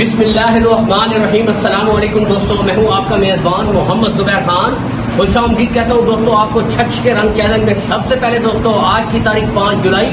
बिस्मिल्लाहिर्रहमानिर्रहीम। अस्सलाम वालेकुम दोस्तों, मैं हूं आपका मेज़बान मोहम्मद ज़ुबैर खान। खुश आमदीद कहता हूं दोस्तों आपको छछ के रंग चैनल में। सबसे पहले दोस्तों आज की तारीख 5 जुलाई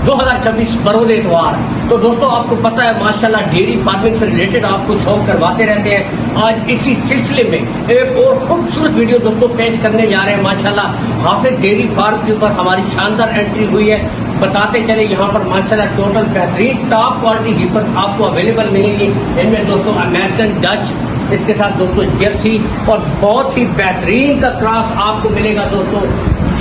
2026 बरोज़ इतवार। तो दोस्तों आपको पता है माशाल्लाह डेयरी फार्मिंग से रिलेटेड आपको शौक करवाते रहते हैं। आज इसी सिलसिले में एक और खूबसूरत वीडियो दोस्तों पेश करने जा रहे हैं। माशाल्लाह हाफिज डेयरी फार्म के ऊपर हमारी शानदार एंट्री हुई है। बताते चले यहाँ पर माशाल्लाह टोटल बेहतरीन टॉप क्वालिटी हीपर आपको अवेलेबल मिलेगी। इनमें दोस्तों अमेरिकन डच, इसके साथ दोस्तों जर्सी और बहुत ही बेहतरीन का क्रॉस आपको मिलेगा दोस्तों।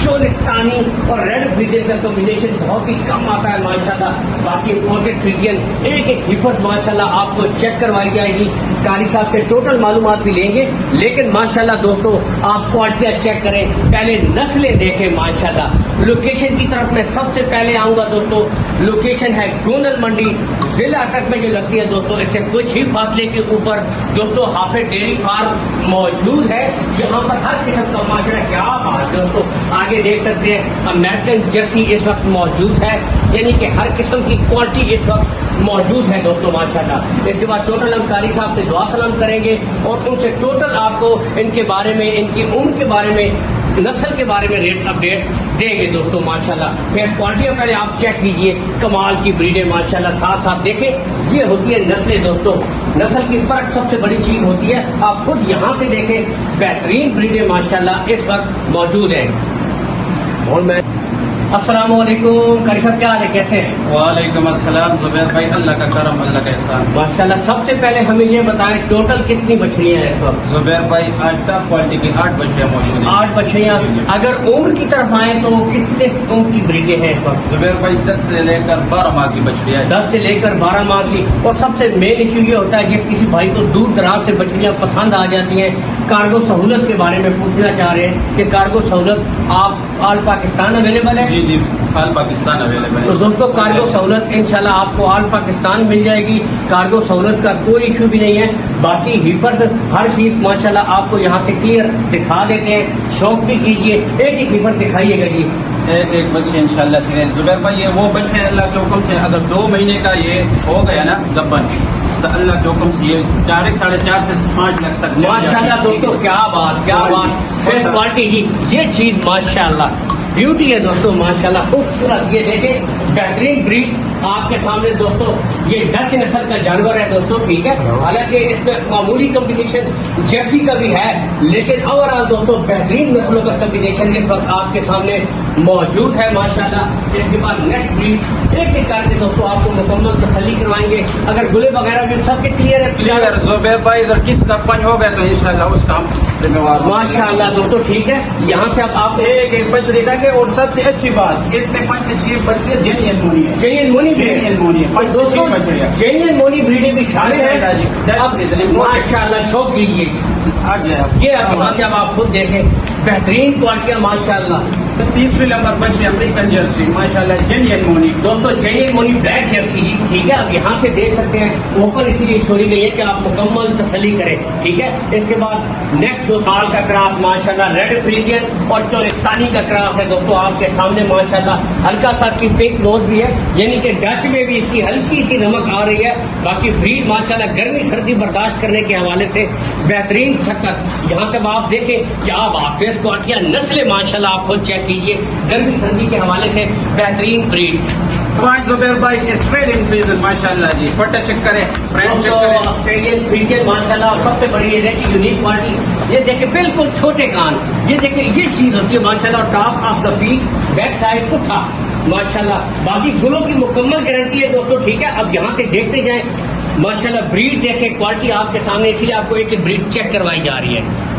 चोलिस्तानी और रेड फ्रीजियन का कॉम्बिनेशन बहुत ही कम आता है माशाल्लाह। बाकी इंपोर्टेड फ्रीजियन एक एक हिफर माशाल्लाह आपको चेक करवाई जाएगी। कारी साहब के टोटल मालूमात भी लेंगे, लेकिन माशाल्लाह दोस्तों आप क्वालिटियां चेक करें, पहले नस्लें देखें माशाल्लाह। लोकेशन की तरफ मैं सबसे पहले आऊंगा दोस्तों। लोकेशन है गोनल मंडी, जिला अटक में जो लगती है दोस्तों। इससे कुछ ही फासले के ऊपर दोस्तों हाफिज डेयरी फार्म मौजूद है, जहाँ पर हर किस्म का माशाल्लाह क्या बात दोस्तों। आगे देख सकते हैं अमेरिकन जर्सी इस वक्त मौजूद है, यानी कि हर किस्म की क्वालिटी इस वक्त मौजूद है दोस्तों माशाल्लाह। इसके बाद टोटल हम कारी साहब से दुआ सलाम करेंगे और उनसे टोटल आपको इनके बारे में, इनकी उम्र के बारे में, नस्ल के बारे में रेट अपडेट्स देंगे दोस्तों माशाल्लाह। फिर क्वालिटियां पहले आप चेक कीजिए, कमाल की ब्रीडें माशाल्लाह। साथ साथ देखें ये होती है नस्लें दोस्तों। नस्ल की फर्क सबसे बड़ी चीज होती है, आप खुद यहाँ से देखें बेहतरीन ब्रीडें माशाल्लाह इस वक्त मौजूद है। और मैं अस्सलाम वालेकुम, कारी साहब क्या हाल है, कैसे हैं? वालेकुम अस्सलाम जुबैर भाई, अल्लाह का करम, अल्लाह का एहसान। माशाल्लाह सबसे पहले हमें ये बताएं टोटल कितनी बछड़ियां हैं इस वक्त? जुबैर भाई आज टॉप क्वालिटी की 8 बछड़ियां मौजूद हैं। 8 बछड़ियां। अगर उम्र की तरफ आए तो कितने उम्र की ब्रीडें हैं इस वक्त? जुबैर भाई 10 से लेकर 12 माह की बछड़ियां हैं। 10 से लेकर 12 माह की। और सबसे मेन इशू ये होता है कि किसी भाई को दूर दराज से बछड़ियां पसंद आ जाती हैं, कार्गो सहूलत के बारे में पूछना चाह रहे हैं कि कार्गो सहूलत आप ऑल पाकिस्तान अवेलेबल है? जी ऑल पाकिस्तान अवेलेबल है। तो दोस्तों कार्गो सहूलत इंशाल्लाह आपको ऑल पाकिस्तान मिल जाएगी। कार्गो सहूलत का कोई इशू भी नहीं है। बाकी हीफर हर चीज माशाल्लाह आपको यहाँ से क्लियर दिखा देते हैं। शौक भी कीजिए, एक एक हीफर दिखाइएगा जी। एक बच्चे इंशाल्लाह। जुबैर भाई ये वो बच्चे अल्लाह के हुक्म से अगर 2 महीने का ये हो गया ना जब्बन, तो अल्लाह के हुक्म से ये डायरेक्ट 4.5 से 5 लाख तक माशाल्लाह दोस्तों। क्या बात, क्या बात। फ्रेश क्वालिटी की ये चीज माशाल्लाह ब्यूटी है दोस्तों माशाल्लाह, खूबसूरत। ये देखें बेहतरीन ब्रीड आपके सामने दोस्तों। ये डच नस्ल का जानवर है दोस्तों, ठीक है। हालांकि इसमें मामूली कॉम्बिनेशन जर्सी का भी है, लेकिन ओवरऑल दोस्तों बेहतरीन नस्लों का कॉम्बिनेशन इस वक्त आपके सामने मौजूद है माशाल्लाह। इसके बाद नेक्स्ट ब्रीड एक एक करके दोस्तों आपको मुकम्मल तसल्ली करवाएंगे। अगर गुले वगैरह भी सबके क्लियर है? क्लियर जुबैर भाई, अगर किस का पंच हो गया तो इंशाल्लाह उसका हम जिम्मेवार माशाल्लाह दोस्तों, ठीक है। यहाँ से अब आप एक एक बछड़ी का के, और सबसे अच्छी बात इसमें 5 से 6 बछड़ियां जेन्युइन मोनी है। जेन्युइन मोनी मोनी है। दोस्तों जेन्युइन मोनी ब्रीडें भी शामिल है। अब माशाल्लाह शौक कीजिए। ये अब यहाँ से अब आप खुद देखें बेहतरीन क्वालिटियां माशाल्लाह। 30वीं नंबर बच्चे अमेरिकन जर्सी माशाल्लाह जेन्युइन मोनी। दोस्तों जेन्युइन मोनी ब्लैक जर्सी, ठीक है। अब यहाँ से देख सकते हैं ओपन इसीलिए छोड़ी गई है कि आप मुकम्मल तसल्ली करें, ठीक है। इसके बाद नेक्स्ट दो ताल का क्रॉस माशाल्लाह रेड फ्रीजियन और चोलिस्तानी का क्रॉस है दोस्तों आपके सामने माशाल्लाह। हल्का सा की पिंक नोज भी है, यानी कि डच में भी इसकी हल्की सी नमक आ रही है। बाकी ब्रीड माशाल्लाह गर्मी सर्दी बर्दाश्त करने के हवाले से बेहतरीन शक्कर। यहाँ से आप देखें क्या बात, फेस क्वालिटियां, नस्लें माशाल्लाह आप खुद चेक कीजिए। गर्मी सर्दी के हवाले से बेहतरीन ब्रीड। जुबैर भाई ऑस्ट्रेलियन फ्रीजन माशाल्लाह जी, फोटो चेक करें। ऑस्ट्रेलियन फ्रीजन माशाल्लाह सबसे बड़ी यूनिक क्वालिटी। ये देखे बिल्कुल छोटे कान, ये देखे ये चीज होती है माशाल्लाह। Top of the peak, back side पुट्ठा माशाल्लाह। बाकी गुलों की मुकम्मल गारंटी है दोस्तों, ठीक है। अब यहाँ से देखते जाएं माशाल्लाह ब्रीड देखे, क्वालिटी आपके सामने, इसीलिए आपको एक ब्रीड चेक करवाई जा रही है।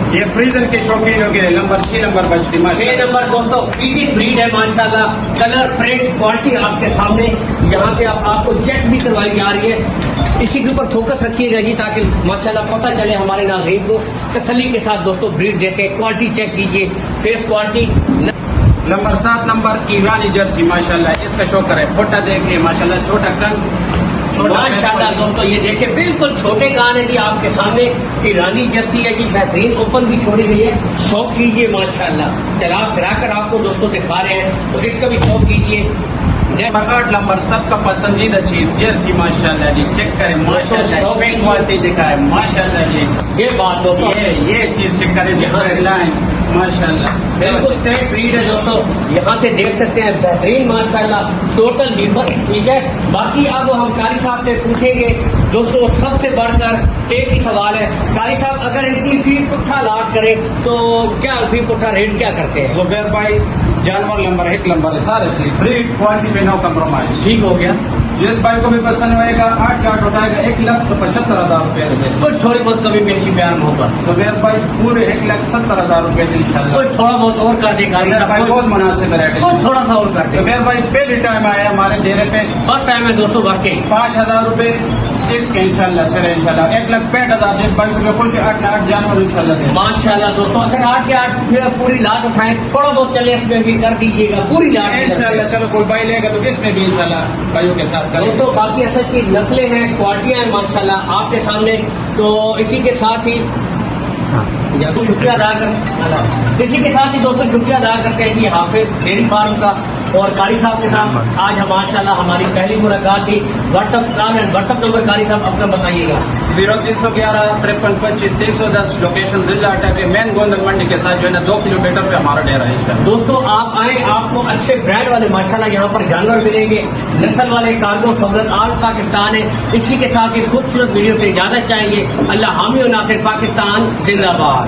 ये फ्रीजन के शौकीनों के नंबर 6 नंबर बछड़ी 6 नंबर दोस्तों पीजी ब्रीड है माशाल्लाह। कलर प्रिंट क्वालिटी आपके सामने यहाँ पे आपको चेक भी करवाई जा रही है। इसी के ऊपर फोकस रखिएगा जी, ताकि माशाल्लाह पता चले हमारे नाज़रीन को। तसल्ली के साथ दोस्तों ब्रीड देखें, क्वालिटी चेक कीजिए, फेस क्वालिटी। नंबर 7 नंबर ईरानी जर्सी माशाल्लाह, इसका शौकर है। फोटा देखिए माशाल्लाह, छोटा कंग माशाल्लाह दोस्तों। ये देखिए बिल्कुल छोटे कान है जी आपके सामने। ईरानी जर्सी है जी, बेहतरीन ओपन भी छोड़ी गई है। शौक कीजिए माशाल्लाह। चला फिरा कर आपको दोस्तों दिखा रहे हैं, तो इसका भी शौक कीजिए। नंबर 8 नंबर सबका पसंदीदा चीज जर्सी माशाल्लाह जी, चेक करें माशाल्लाह, पेंट क्वालिटी दिखा है माशाल्लाह जी, ये बात दोस्तों, ये चीज चेक करें लाइन माशाल्लाह, बिल्कुल स्ट्रेट ब्रीड है दोस्तों, यहाँ से देख सकते हैं बेहतरीन माशाल्लाह, टोटल लीवर, ठीक है। बाकी अब हम कारी साहब से पूछेंगे दोस्तों, सबसे बढ़कर एक ही सवाल है कारी साहब, अगर इनकी फीड पुट्ठा लाट करे तो क्या फीड पुट्ठा रेट क्या करते हैं? जुबैर भाई जानवर नंबर 1 नंबर है सारे चीज, ब्रीड क्वालिटी पे नो कम्प्रोमाइज। ठीक हो गया, जिस भाई को भी पसंद होएगा 8 का उठाएगा 1,75,000 रुपए में। कुछ थोड़ी बहुत कमी पेशी प्यार मोहब्बत, जुबैर भाई पूरे 1,70,000 रुपए इंशाल्लाह, कुछ थोड़ा बहुत और कर दे कारी जुबैर भाई साहब, बहुत मुनासिब रेट कुछ थोड़ा सा और कर दे। जुबैर भाई पहली टाइम आया हमारे चेहरे पे, फर्स्ट टाइम है दोस्तों वाकई, 5,000 रुपए इसके इंशाल्लाह सर इंशाल्लाह 1,65,000 जिस भाई को कुछ 8 जानवर इंशाल्लाह दे। माशाल्लाह दोस्तों, अगर 8 के 8 पूरी लाट उठाएं, थोड़ा बहुत चले इसमें भी कर दीजिएगा, पूरी लाट इंशाल्लाह चलो कोई भाई लेगा तो इसमें भी इंशाल्लाह भाइयों के साथ करें। दोस्तों बाकी असल की नस्लें हैं, क्वालिटियां हैं माशाल्लाह आपके सामने। तो इसी के साथ ही तो शुक्रिया अदा कर, इसी के साथ ही दोस्तों शुक्रिया अदा करते हैं कि हाफिज डेयरी फार्म का और कारी साहब के साथ आज हम माशाल्लाह हमारी पहली मुलाकात थी। व्हाट्सअप नंबर कारी साहब अपना बताइएगा। 0311 5325 310 लोकेशन जिला अड्डा के मेन गोंदल मंडी के साथ जो है ना 2 किलोमीटर पे हमारा डेरा है इंशाल्लाह। दोस्तों आप आए, आपको अच्छे ब्रांड वाले माशाल्लाह यहाँ पर जानवर मिलेंगे, नस्ल वाले कार्गो सौदत आल पाकिस्तान है। इसी के साथ इस खूबसूरत वीडियो से इजाजत चाहेंगे। अल्लाह हामी और नासिर, पाकिस्तान जिंदाबाद।